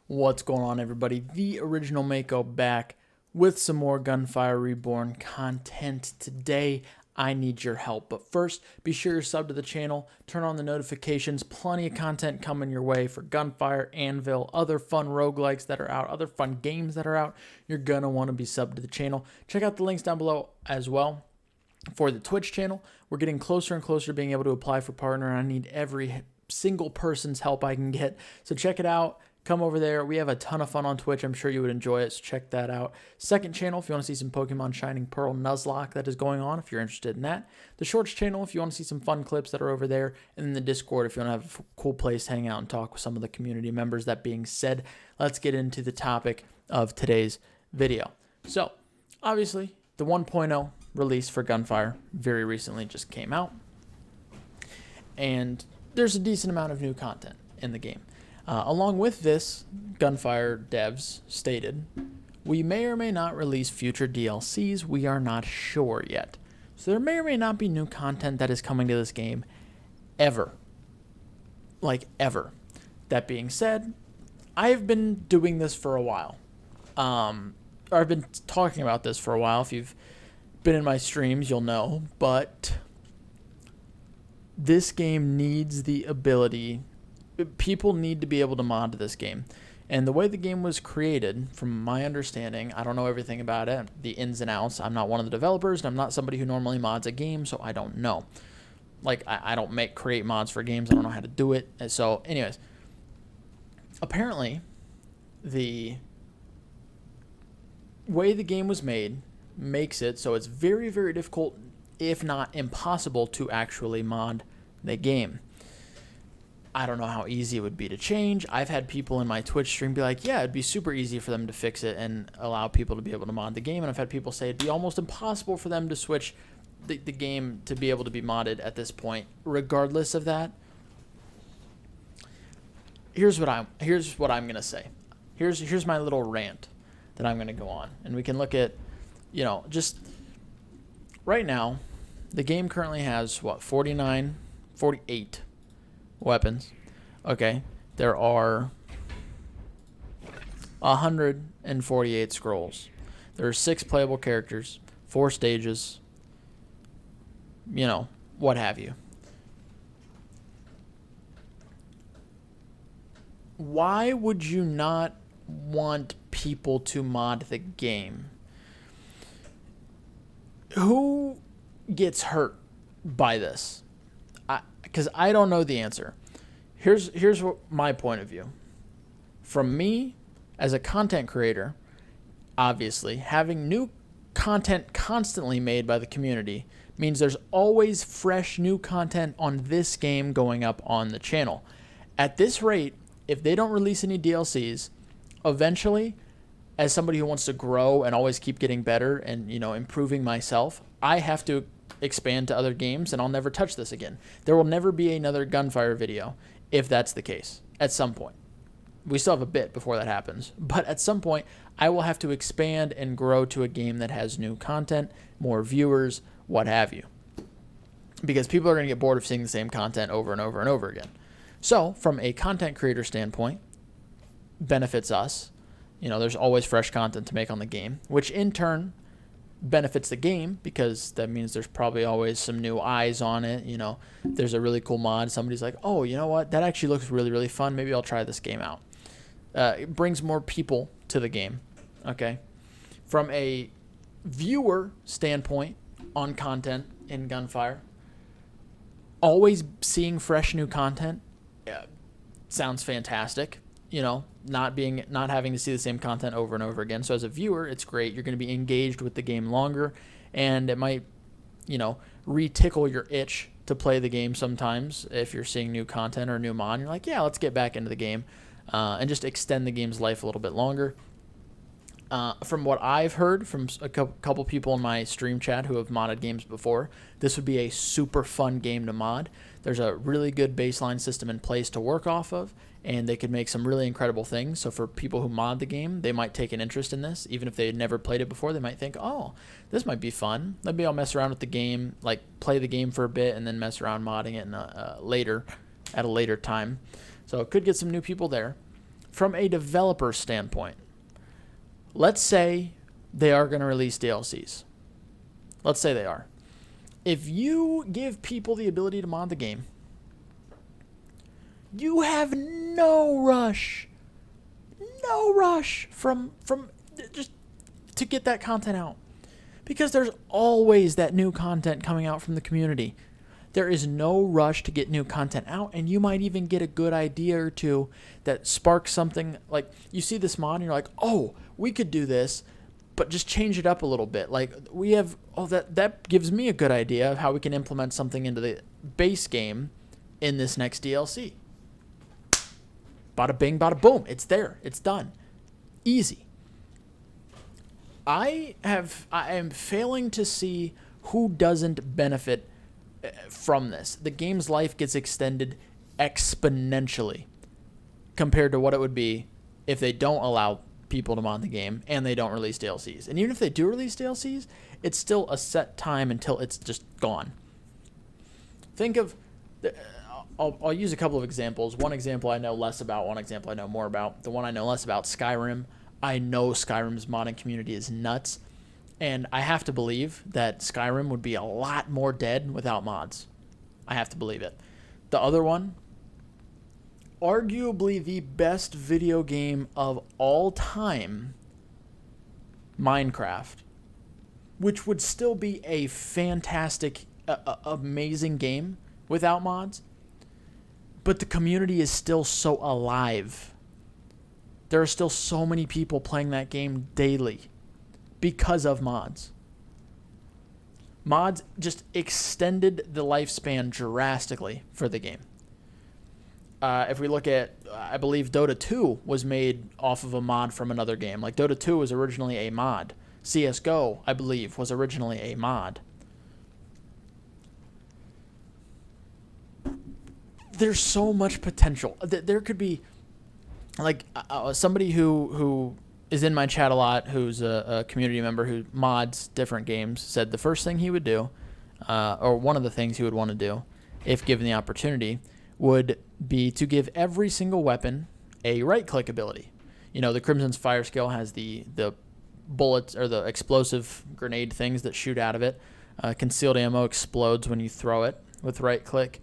What's going on, everybody? The original Mako back with some more Gunfire Reborn content today. I need your help, but first, be sure you're subbed to the channel, turn on the notifications, plenty of content coming your way for Gunfire, Anvil, other fun roguelikes that are out, other fun games that are out. You're gonna want to be subbed to the channel. Check out the links down below as well. For the Twitch channel, we're getting closer and closer to being able to apply for partner, and I need every single person's help I can get, so check it out. Come over there. We have a ton of fun on Twitch. I'm sure you would enjoy it, so check that out. Second channel, if you want to see some Pokemon Shining Pearl Nuzlocke that is going on, if you're interested in that. The Shorts channel, if you want to see some fun clips that are over there. And then the Discord, if you want to have a cool place to hang out and talk with some of the community members. That being said, let's get into the topic of today's video. So, obviously, the 1.0 release for Gunfire very recently just came out. And there's a decent amount of new content in the game. Along with this, Gunfire devs stated, we may or may not release future DLCs. We are not sure yet. So there may or may not be new content that is coming to this game ever. Like ever. That being said, I've been doing this for a while. Or I've been talking about this for a while. If you've been in my streams, you'll know. But this game needs the ability. People need to be able to mod this game. And the way the game was created, from my understanding, I don't know everything about it, the ins and outs. I'm not one of the developers, and I'm not somebody who normally mods a game, so I don't know. Like, I don't create mods for games. I don't know how to do it. And so, anyways, apparently, the way the game was made makes it so it's very, very difficult, if not impossible, to actually mod the game. I don't know how easy it would be to change. I've had people in my Twitch stream be like, yeah, it'd be super easy for them to fix it and allow people to be able to mod the game. And I've had people say it'd be almost impossible for them to switch the game to be able to be modded at this point. Regardless of that, here's what I'm going to say. Here's my little rant that I'm going to go on. And we can look at, just right now, the game currently has, 48 weapons. Okay, there are 148 scrolls. There are 6 playable characters, 4 stages, what have you. Why would you not want people to mod the game? Who gets hurt by this? Because I don't know the answer. Here's what my point of view. From me, as a content creator, obviously, having new content constantly made by the community means there's always fresh new content on this game going up on the channel. At this rate, if they don't release any DLCs, eventually, as somebody who wants to grow and always keep getting better and, improving myself, I have to expand to other games, and I'll never touch this again. There will never be another Gunfire video if that's the case at some point. We still have a bit before that happens, but at some point I will have to expand and grow to a game that has new content, more viewers, what have you, because people are going to get bored of seeing the same content over and over and over again. So from a content creator standpoint, benefits us. There's always fresh content to make on the game, which in turn benefits the game, because that means there's probably always some new eyes on it. There's a really cool mod, somebody's like, oh, you know what, that actually looks really, really fun, maybe I'll try this game out. It brings more people to the game. Okay, from a viewer standpoint on content in Gunfire, always seeing fresh new content sounds fantastic. Not having to see the same content over and over again. So as a viewer, it's great. You're going to be engaged with the game longer, and it might, re-tickle your itch to play the game sometimes if you're seeing new content or new mod. You're like, yeah, let's get back into the game and just extend the game's life a little bit longer. From what I've heard from a couple people in my stream chat who have modded games before, this would be a super fun game to mod. There's a really good baseline system in place to work off of, and they could make some really incredible things. So for people who mod the game, they might take an interest in this. Even if they had never played it before, they might think, oh, this might be fun. Maybe I'll mess around with the game, like play the game for a bit and then mess around modding it at a later time. So it could get some new people there. from a developer standpoint, let's say they are going to release DLCs. Let's say they are. If you give people the ability to mod the game, you have no rush from just to get that content out, because there's always that new content coming out from the community. There is no rush to get new content out, and you might even get a good idea or two that sparks something. Like, you see this mod and you're like, oh, we could do this, but just change it up a little bit. Like, we have, oh, that gives me a good idea of how we can implement something into the base game in this next DLC. Bada bing, bada boom. It's there. It's done. Easy. I am failing to see who doesn't benefit from this. The game's life gets extended exponentially compared to what it would be if they don't allow people to mod the game and they don't release DLCs. And even if they do release DLCs, it's still a set time until it's just gone. Think of, I'll use a couple of examples. One example I know less about, one example I know more about. The one I know less about, Skyrim. I know Skyrim's modding community is nuts, and I have to believe that Skyrim would be a lot more dead without mods. I have to believe it. The other one, arguably the best video game of all time, Minecraft, which would still be a fantastic, amazing game without mods, but the community is still so alive. There are still so many people playing that game daily because of mods. Mods just extended the lifespan drastically for the game. If we look at, I believe Dota 2 was made off of a mod from another game. Like, Dota 2 was originally a mod. CSGO, I believe, was originally a mod. There's so much potential. There could be, like, somebody who is in my chat a lot, who's a community member who mods different games, said the first thing he would do, or one of the things he would want to do, if given the opportunity, would be to give every single weapon a right-click ability. You know, the Crimson's Fire skill has the bullets, or the explosive grenade things that shoot out of it. Concealed ammo explodes when you throw it with right-click.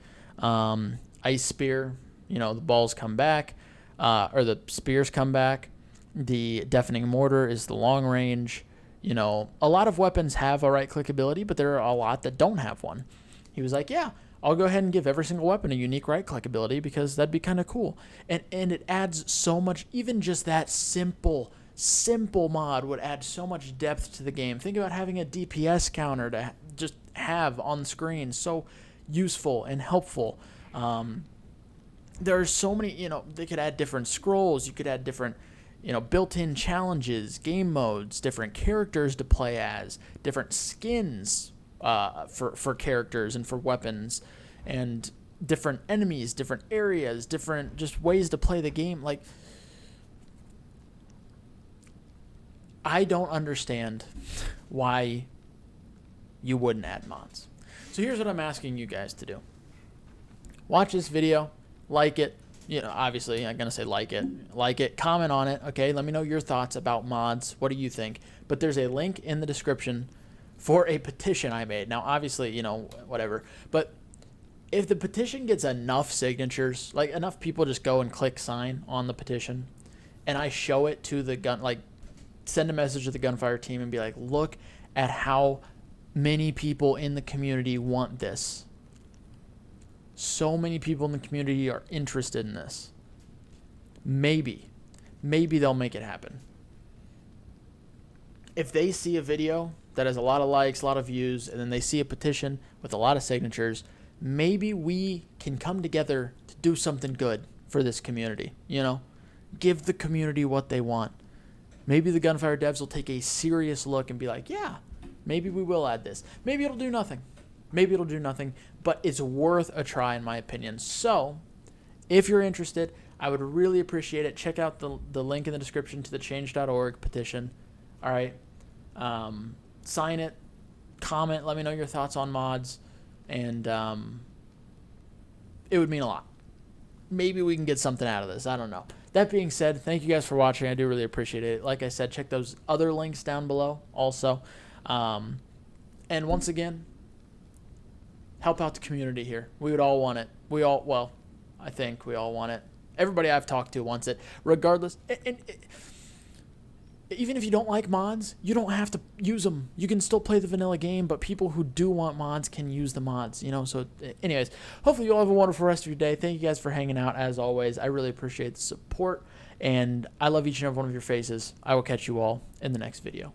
Ice Spear, you know, the balls come back, or the spears come back. The Deafening Mortar is the long range. You know, a lot of weapons have a right-click ability, but there are a lot that don't have one. He was like, yeah, I'll go ahead and give every single weapon a unique right-click ability because that'd be kind of cool. And it adds so much, even just that simple mod would add so much depth to the game. Think about having a DPS counter to just have on the screen. So useful and helpful. There are so many, you know, they could add different scrolls. You could add different, you know, built-in challenges, game modes, different characters to play as, different skins for characters and for weapons, and different enemies, different areas, different just ways to play the game. Like, I don't understand why you wouldn't add mods. So here's what I'm asking you guys to do. Watch this video, like it. You know, obviously, I'm going to say like it, comment on it, okay? Let me know your thoughts about mods. What do you think? But there's a link in the description for a petition I made. Now, obviously, you know, whatever. But if the petition gets enough signatures, like enough people just go and click sign on the petition, and I show it to the send a message to the Gunfire team and be like, look at how many people in the community want this. So many people in the community are interested in this. Maybe they'll make it happen. If they see a video that has a lot of likes, a lot of views, and then they see a petition with a lot of signatures, maybe we can come together to do something good for this community, you know? Give the community what they want. Maybe the Gunfire devs will take a serious look and be like, yeah, maybe we will add this. Maybe it'll do nothing. Maybe it'll do nothing, but it's worth a try in my opinion. So, if you're interested, I would really appreciate it. Check out the link in the description to the change.org petition. All right. Sign it, comment, let me know your thoughts on mods, and it would mean a lot. Maybe we can get something out of this. I don't know. that being said, thank you guys for watching. I do really appreciate it. Like I said, check those other links down below also. And once again, help out the community here. We would all want it. Well, I think we all want it. Everybody I've talked to wants it, regardless. Even if you don't like mods, you don't have to use them. You can still play the vanilla game, but people who do want mods can use the mods, you know? So anyways, hopefully you all have a wonderful rest of your day. Thank you guys for hanging out, as always. I really appreciate the support, and I love each and every one of your faces. I will catch you all in the next video.